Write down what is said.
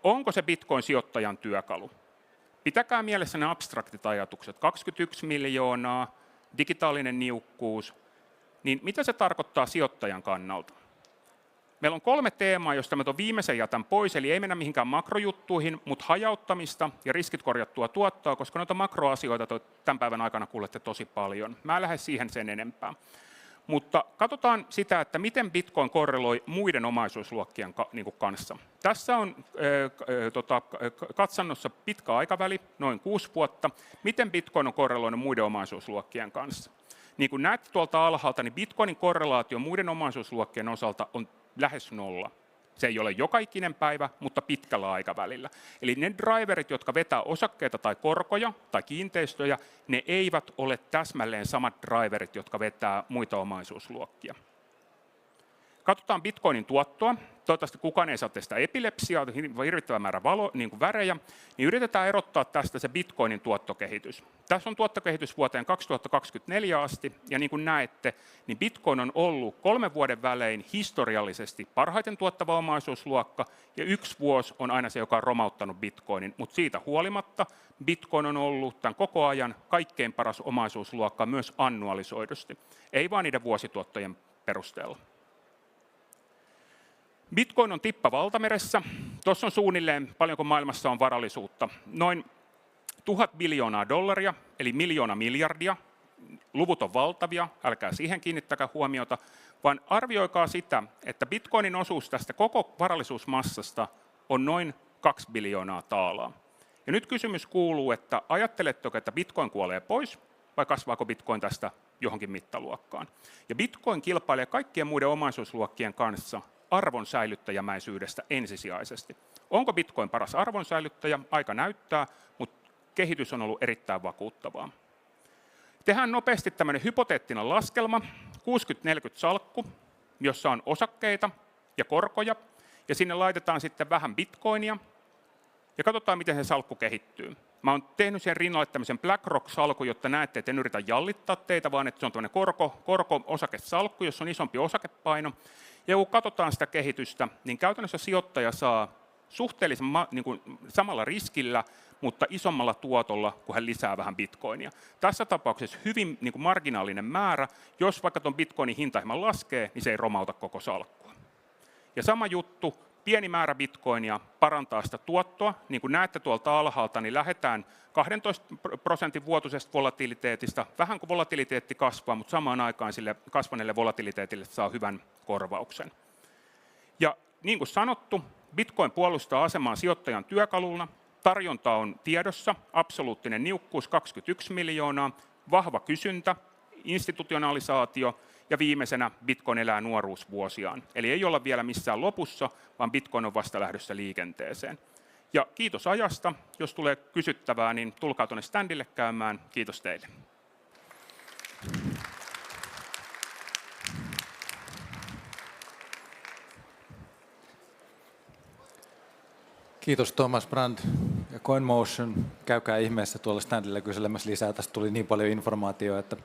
onko se Bitcoin sijoittajan työkalu? Pitäkää mielessä ne abstraktit ajatukset. 21 miljoonaa, digitaalinen niukkuus. Niin mitä se tarkoittaa sijoittajan kannalta? Meillä on 3 teemaa, josta mä tuon viimeisen jätän pois, eli ei mennä mihinkään makrojuttuihin, mutta hajauttamista ja riskit korjattua tuottoa, koska noita makroasioita tämän päivän aikana kuulette tosi paljon. Mä en lähde siihen sen enempää. Mutta katsotaan sitä, että miten Bitcoin korreloi muiden omaisuusluokkien kanssa. Tässä on katsannossa pitkä aikaväli, noin 6 vuotta, miten Bitcoin on korreloinut muiden omaisuusluokkien kanssa. Niin kuin näette tuolta alhaalta, niin Bitcoinin korrelaatio muiden omaisuusluokkien osalta on lähes 0. Se ei ole joka ikinen päivä, mutta pitkällä aikavälillä. Eli ne driverit, jotka vetää osakkeita tai korkoja tai kiinteistöjä, ne eivät ole täsmälleen samat driverit, jotka vetää muita omaisuusluokkia. Katsotaan Bitcoinin tuottoa. Toivottavasti kukaan ei saa teistä epilepsiaa, hirvittävä määrä värejä. Niin yritetään erottaa tästä se Bitcoinin tuottokehitys. Tässä on tuottokehitys vuoteen 2024 asti. Ja niin kuin näette, niin Bitcoin on ollut 3 vuoden välein historiallisesti parhaiten tuottava omaisuusluokka. Ja 1 vuosi on aina se, joka on romauttanut Bitcoinin. Mutta siitä huolimatta Bitcoin on ollut tämän koko ajan kaikkein paras omaisuusluokka myös annualisoidusti. Ei vaan niiden vuosituottojen perusteella. Bitcoin on tippa valtameressä. Tuossa on suunnilleen, paljonko maailmassa on varallisuutta. Noin 1000 biljoonaa dollaria, eli 1 000 000 miljardia. Luvut on valtavia, älkää siihen kiinnittäkää huomiota, vaan arvioikaa sitä, että Bitcoinin osuus tästä koko varallisuusmassasta on noin 2 biljoonaa taalaa. Ja nyt kysymys kuuluu, että ajatteletteko, että Bitcoin kuolee pois, vai kasvaako Bitcoin tästä johonkin mittaluokkaan? Ja Bitcoin kilpailee kaikkien muiden omaisuusluokkien kanssa arvon säilyttäjämäisyydestä ensisijaisesti. Onko Bitcoin paras arvon säilyttäjä? Aika näyttää, mutta kehitys on ollut erittäin vakuuttavaa. Tehdään nopeasti tämmöinen hypoteettinen laskelma, 60-40 salkku, jossa on osakkeita ja korkoja, ja sinne laitetaan sitten vähän Bitcoinia, ja katsotaan, miten se salkku kehittyy. Mä oon tehnyt sen rinnalle tämmöisen BlackRock-salkun, jotta näette, että en yritä jallittaa teitä, vaan että se on tämmöinen korko-osakesalkku, jossa on isompi osakepaino. Ja kun katsotaan sitä kehitystä, niin käytännössä sijoittaja saa suhteellisen samalla riskillä, mutta isommalla tuotolla, kun hän lisää vähän bitcoinia. Tässä tapauksessa hyvin marginaalinen määrä. Jos vaikka tuon bitcoinin hinta hieman laskee, niin se ei romauta koko salkkua. Ja sama juttu, pieni määrä bitcoinia parantaa sitä tuottoa. Niin kuin näette tuolta alhaalta, niin lähdetään 12% vuotuisesta volatiliteetista. Vähän kuin volatiliteetti kasvaa, mutta samaan aikaan sille kasvaneelle volatiliteetille saa hyvän korvauksen. Ja niin kuin sanottu, Bitcoin puolustaa asemaa sijoittajan työkaluna. Tarjonta on tiedossa, absoluuttinen niukkuus 21 miljoonaa, vahva kysyntä, institutionalisaatio ja viimeisenä Bitcoin elää nuoruusvuosiaan. Eli ei olla vielä missään lopussa, vaan Bitcoin on vasta lähdössä liikenteeseen. Ja kiitos ajasta. Jos tulee kysyttävää, niin tulkaa tuonne standille käymään. Kiitos teille. Kiitos Thomas Brand ja CoinMotion. Käykää ihmeessä tuolla standilla kyselemässä lisää. Tästä tuli niin paljon informaatiota, että